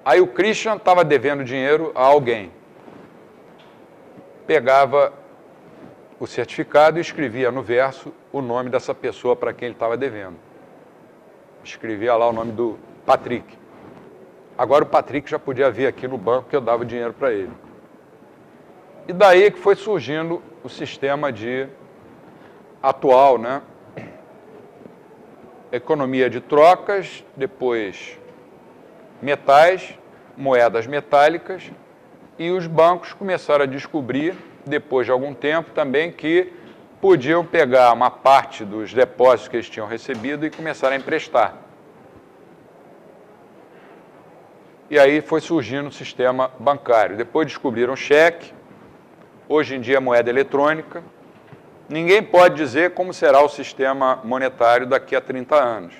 Aí o Christian estava devendo dinheiro a alguém. Pegava o certificado e escrevia no verso o nome dessa pessoa para quem ele estava devendo. Escrevia lá o nome do Patrick. Agora o Patrick já podia vir aqui no banco que eu dava dinheiro para ele. E daí que foi surgindo o sistema atual, né? Economia de trocas, depois metais, moedas metálicas, e os bancos começaram a descobrir, depois de algum tempo também, que podiam pegar uma parte dos depósitos que eles tinham recebido e começaram a emprestar. E aí foi surgindo o sistema bancário. Depois descobriram cheque, hoje em dia é moeda eletrônica. Ninguém pode dizer como será o sistema monetário daqui a 30 anos.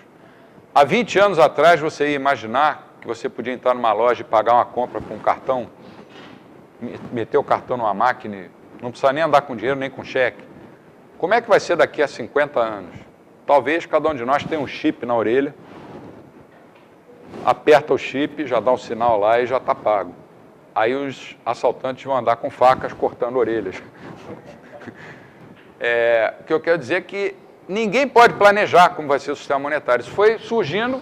Há 20 anos atrás, você ia imaginar que você podia entrar numa loja e pagar uma compra com um cartão, meter o cartão numa máquina, não precisa nem andar com dinheiro, nem com cheque. Como é que vai ser daqui a 50 anos? Talvez cada um de nós tenha um chip na orelha, aperta o chip, já dá um sinal lá e já está pago. Aí os assaltantes vão andar com facas cortando orelhas. O que eu quero dizer é que ninguém pode planejar como vai ser o sistema monetário. Isso foi surgindo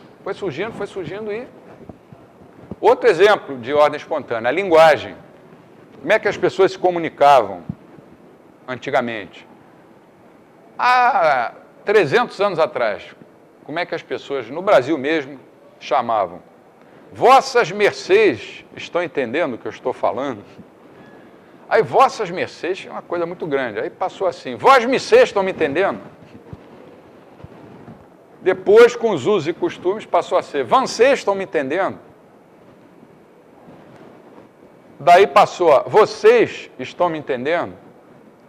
e... Outro exemplo de ordem espontânea, a linguagem. Como é que as pessoas se comunicavam antigamente? Há 300 anos atrás, como é que as pessoas, no Brasil mesmo, chamavam? Vossas mercês estão entendendo o que eu estou falando? Aí, vossas mercês é uma coisa muito grande. Aí passou assim, vós mercês estão me entendendo? Depois, com os usos e costumes, passou a ser, vocês estão me entendendo? Daí passou a, vocês estão me entendendo?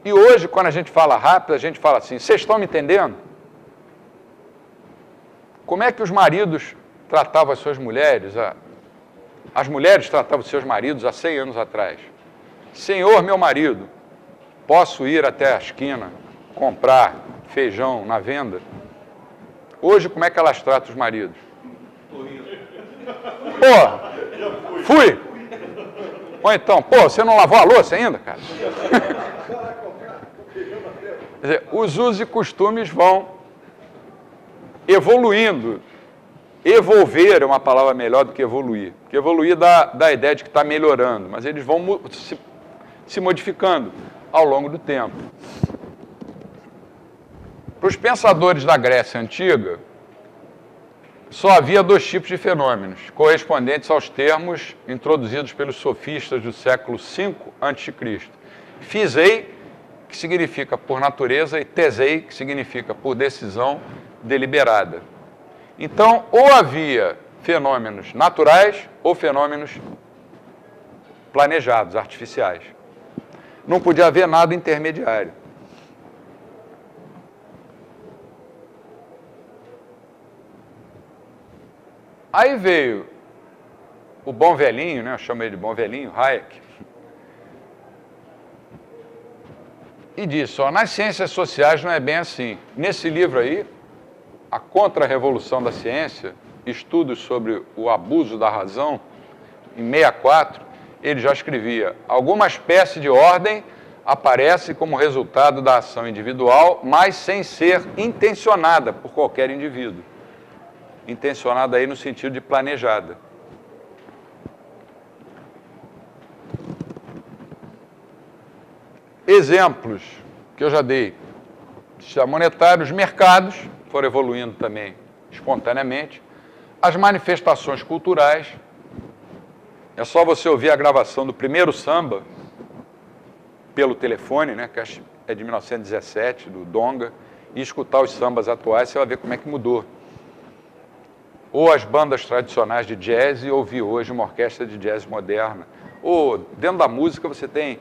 E hoje, quando a gente fala rápido, a gente fala assim, vocês estão me entendendo? Como é que os maridos tratavam as suas mulheres? As mulheres tratavam os seus maridos há 100 anos atrás. Senhor, meu marido, posso ir até a esquina comprar feijão na venda? Hoje, como é que elas tratam os maridos? Pô, fui! Ou então, pô, você não lavou a louça ainda, cara? Quer dizer, os usos e costumes vão evoluindo. Evolver é uma palavra melhor do que evoluir. Porque evoluir dá a ideia de que está melhorando, mas eles vão se modificando ao longo do tempo. Para os pensadores da Grécia Antiga, só havia dois tipos de fenômenos, correspondentes aos termos introduzidos pelos sofistas do século V a.C. Physei, que significa por natureza, e tesei, que significa por decisão deliberada. Então, ou havia fenômenos naturais ou fenômenos planejados, artificiais. Não podia haver nada intermediário. Aí veio o bom velhinho, né? Eu chamo ele de bom velhinho, Hayek, e disse, ó, nas ciências sociais não é bem assim. Nesse livro aí, A Contra-Revolução da Ciência, Estudos sobre o Abuso da Razão, em 64, ele já escrevia, alguma espécie de ordem aparece como resultado da ação individual, mas sem ser intencionada por qualquer indivíduo. Intencionada aí no sentido de planejada. Exemplos que eu já dei. Sistema monetário, os mercados foram evoluindo também espontaneamente. As manifestações culturais. É só você ouvir a gravação do primeiro samba pelo telefone, né, que é de 1917, do Donga, e escutar os sambas atuais, você vai ver como é que mudou. Ou as bandas tradicionais de jazz e ouvir hoje uma orquestra de jazz moderna. Ou, dentro da música, você tem,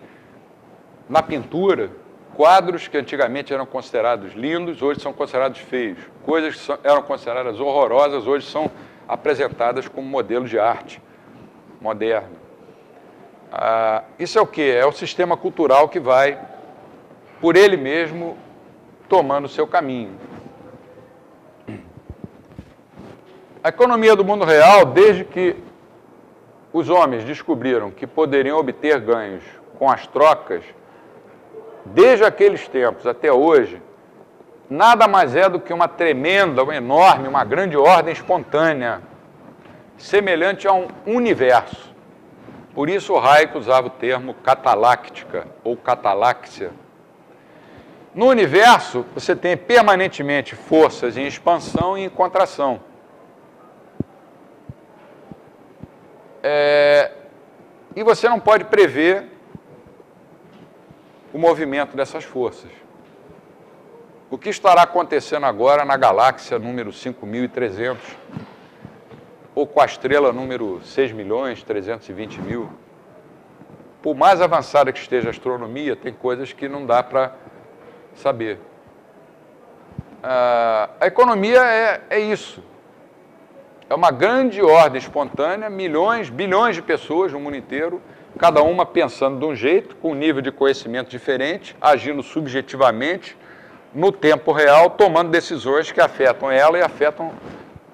na pintura, quadros que antigamente eram considerados lindos, hoje são considerados feios. Coisas que eram consideradas horrorosas, hoje são apresentadas como modelo de arte moderno. Isso é o quê? É o sistema cultural que vai, por ele mesmo, tomando o seu caminho. A economia do mundo real, desde que os homens descobriram que poderiam obter ganhos com as trocas, desde aqueles tempos até hoje, nada mais é do que uma tremenda, uma enorme, uma grande ordem espontânea, semelhante a um universo. Por isso o Hayek usava o termo cataláctica ou cataláxia. No universo, você tem permanentemente forças em expansão e em contração. E você não pode prever o movimento dessas forças. O que estará acontecendo agora na galáxia número 5.300, ou com a estrela número 6.320.000? Por mais avançada que esteja a astronomia, tem coisas que não dá para saber. A economia é isso. É uma grande ordem espontânea, milhões, bilhões de pessoas no mundo inteiro, cada uma pensando de um jeito, com um nível de conhecimento diferente, agindo subjetivamente, no tempo real, tomando decisões que afetam ela e afetam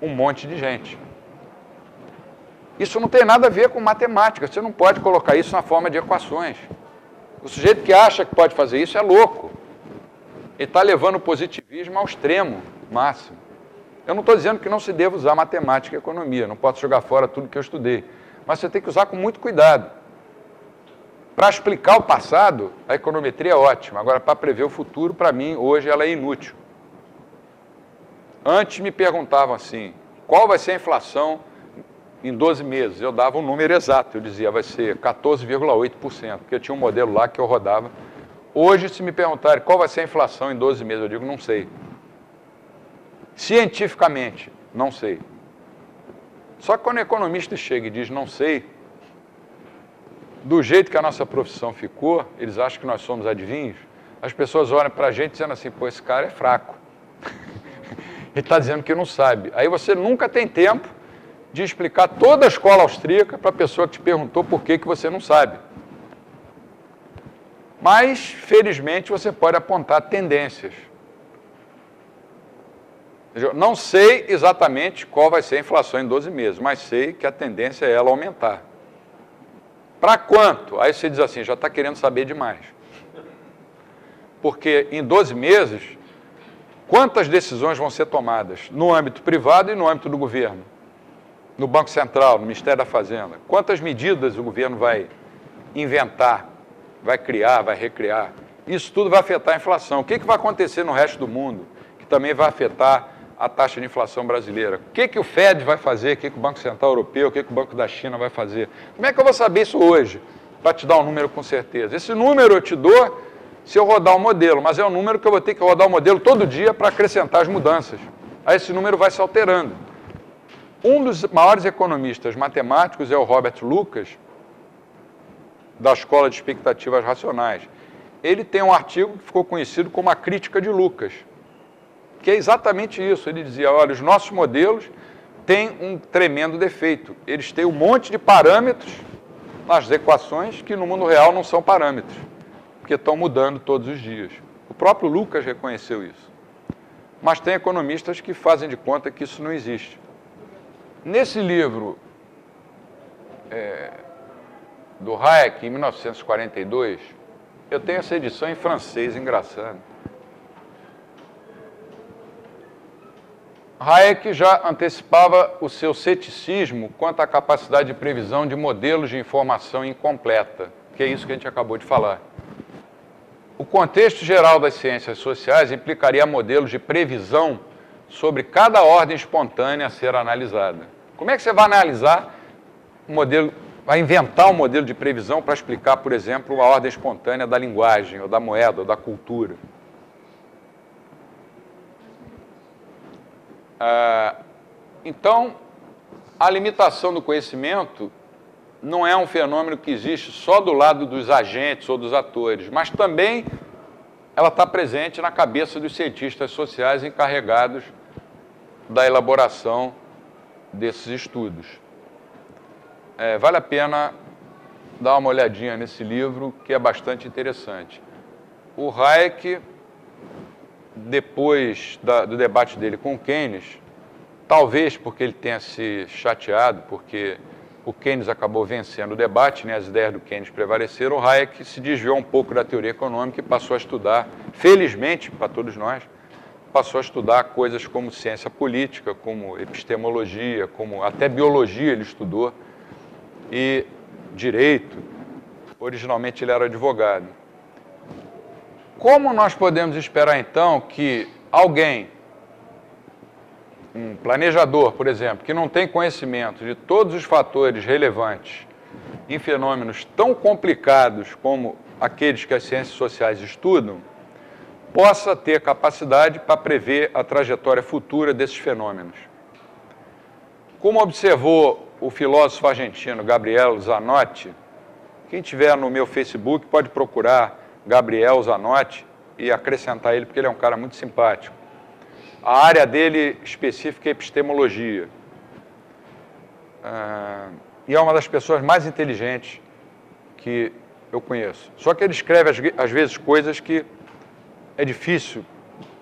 um monte de gente. Isso não tem nada a ver com matemática, você não pode colocar isso na forma de equações. O sujeito que acha que pode fazer isso é louco. Ele está levando o positivismo ao extremo máximo. Eu não estou dizendo que não se deva usar matemática e economia, não posso jogar fora tudo que eu estudei, mas você tem que usar com muito cuidado. Para explicar o passado, a econometria é ótima, agora para prever o futuro, para mim, hoje ela é inútil. Antes me perguntavam assim, qual vai ser a inflação em 12 meses? Eu dava um número exato, eu dizia, vai ser 14,8%, porque eu tinha um modelo lá que eu rodava. Hoje, se me perguntarem qual vai ser a inflação em 12 meses, eu digo, não sei. Cientificamente, não sei. Só que quando o economista chega e diz não sei, do jeito que a nossa profissão ficou, eles acham que nós somos adivinhos, as pessoas olham para a gente dizendo assim, pô, esse cara é fraco. Ele está dizendo que não sabe. Aí você nunca tem tempo de explicar toda a escola austríaca para a pessoa que te perguntou por que você não sabe. Mas, felizmente, você pode apontar tendências. Não sei exatamente qual vai ser a inflação em 12 meses, mas sei que a tendência é ela aumentar. Para quanto? Aí você diz assim, já está querendo saber demais. Porque em 12 meses, quantas decisões vão ser tomadas no âmbito privado e no âmbito do governo? No Banco Central, no Ministério da Fazenda? Quantas medidas o governo vai inventar, vai criar, vai recriar? Isso tudo vai afetar a inflação. O que vai acontecer no resto do mundo, que também vai afetar a taxa de inflação brasileira? O que o Fed vai fazer? O que o Banco Central Europeu, o que o Banco da China vai fazer? Como é que eu vou saber isso hoje? Para te dar um número com certeza. Esse número eu te dou se eu rodar um modelo, mas é um número que eu vou ter que rodar o modelo todo dia para acrescentar as mudanças. Aí esse número vai se alterando. Um dos maiores economistas matemáticos é o Robert Lucas, da Escola de Expectativas Racionais. Ele tem um artigo que ficou conhecido como a crítica de Lucas, que é exatamente isso. Ele dizia, olha, os nossos modelos têm um tremendo defeito. Eles têm um monte de parâmetros nas equações que no mundo real não são parâmetros, porque estão mudando todos os dias. O próprio Lucas reconheceu isso. Mas tem economistas que fazem de conta que isso não existe. Nesse livro do Hayek, em 1942, eu tenho essa edição em francês, engraçado. Hayek já antecipava o seu ceticismo quanto à capacidade de previsão de modelos de informação incompleta, que é isso que a gente acabou de falar. O contexto geral das ciências sociais implicaria modelos de previsão sobre cada ordem espontânea a ser analisada. Como é que você vai analisar um modelo, vai inventar um modelo de previsão para explicar, por exemplo, a ordem espontânea da linguagem, ou da moeda, ou da cultura? Então, a limitação do conhecimento não é um fenômeno que existe só do lado dos agentes ou dos atores, mas também ela está presente na cabeça dos cientistas sociais encarregados da elaboração desses estudos. Vale a pena dar uma olhadinha nesse livro, que é bastante interessante. O Hayek, depois do debate dele com o Keynes, talvez porque ele tenha se chateado, porque o Keynes acabou vencendo o debate, né? As ideias do Keynes prevaleceram, o Hayek se desviou um pouco da teoria econômica e passou a estudar, felizmente para todos nós, passou a estudar coisas como ciência política, como epistemologia, como até biologia ele estudou, e direito. Originalmente ele era advogado. Como nós podemos esperar, então, que alguém, um planejador, por exemplo, que não tem conhecimento de todos os fatores relevantes em fenômenos tão complicados como aqueles que as ciências sociais estudam, possa ter capacidade para prever a trajetória futura desses fenômenos? Como observou o filósofo argentino Gabriel Zanotti, quem tiver no meu Facebook pode procurar Gabriel Zanotti e acrescentar ele, porque ele é um cara muito simpático. A área dele específica é epistemologia. E é uma das pessoas mais inteligentes que eu conheço. Só que ele escreve, às vezes, coisas que é difícil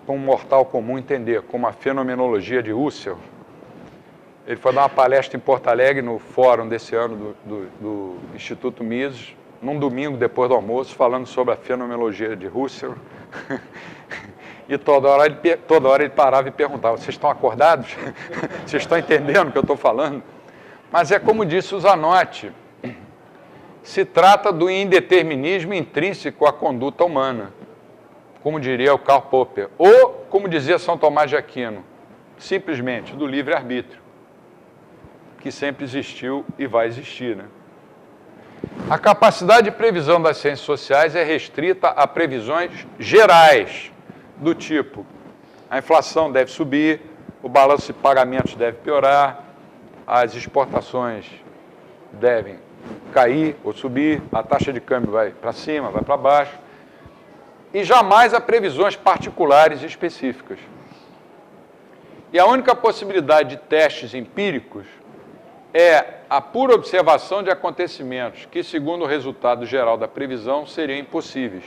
para um mortal comum entender, como a fenomenologia de Husserl. Ele foi dar uma palestra em Porto Alegre, no fórum desse ano do Instituto Mises, num domingo depois do almoço, falando sobre a fenomenologia de Husserl. E toda hora ele parava e perguntava: vocês estão acordados? Vocês estão entendendo o que eu estou falando? Mas é como disse o Zanotti, se trata do indeterminismo intrínseco à conduta humana, como diria o Karl Popper, ou, como dizia São Tomás de Aquino, simplesmente do livre-arbítrio, que sempre existiu e vai existir, né? A capacidade de previsão das ciências sociais é restrita a previsões gerais, do tipo: a inflação deve subir, o balanço de pagamentos deve piorar, as exportações devem cair ou subir, a taxa de câmbio vai para cima, vai para baixo, e jamais a previsões particulares e específicas. E a única possibilidade de testes empíricos é a pura observação de acontecimentos que, segundo o resultado geral da previsão, seriam impossíveis.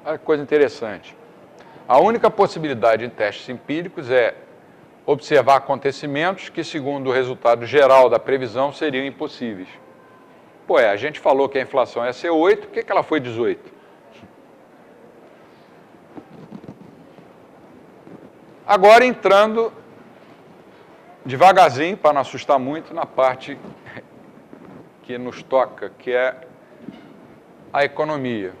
Olha que coisa interessante. A única possibilidade em testes empíricos é observar acontecimentos que, segundo o resultado geral da previsão, seriam impossíveis. Pô, a gente falou que a inflação ia ser 8, por que ela foi 18? Agora, entrando devagarzinho, para não assustar muito, na parte que nos toca, que é a economia.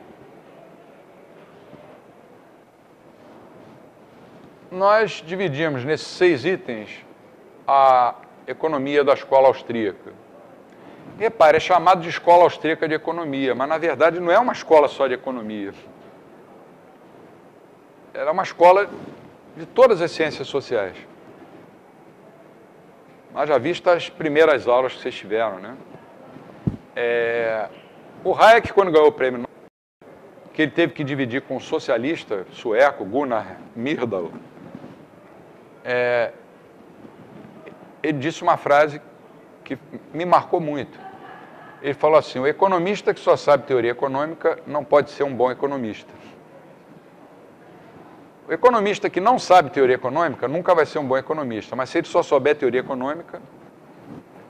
Nós dividimos nesses 6 itens a economia da escola austríaca. Repare, é chamado de escola austríaca de economia, mas na verdade não é uma escola só de economia. Ela é uma escola de todas as ciências sociais. Haja vista as primeiras aulas que vocês tiveram, né? O Hayek, quando ganhou o prêmio Nobel, que ele teve que dividir com um socialista sueco, Gunnar Myrdal, ele disse uma frase que me marcou muito. Ele falou assim: o economista que só sabe teoria econômica não pode ser um bom economista. O economista que não sabe teoria econômica nunca vai ser um bom economista, mas se ele só souber teoria econômica,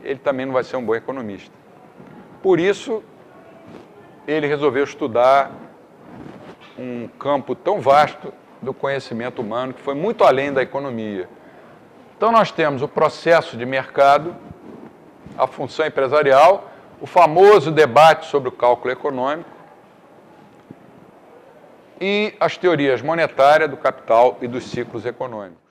ele também não vai ser um bom economista. Por isso, ele resolveu estudar um campo tão vasto do conhecimento humano, que foi muito além da economia. Então, nós temos o processo de mercado, a função empresarial, o famoso debate sobre o cálculo econômico, e as teorias monetárias do capital e dos ciclos econômicos.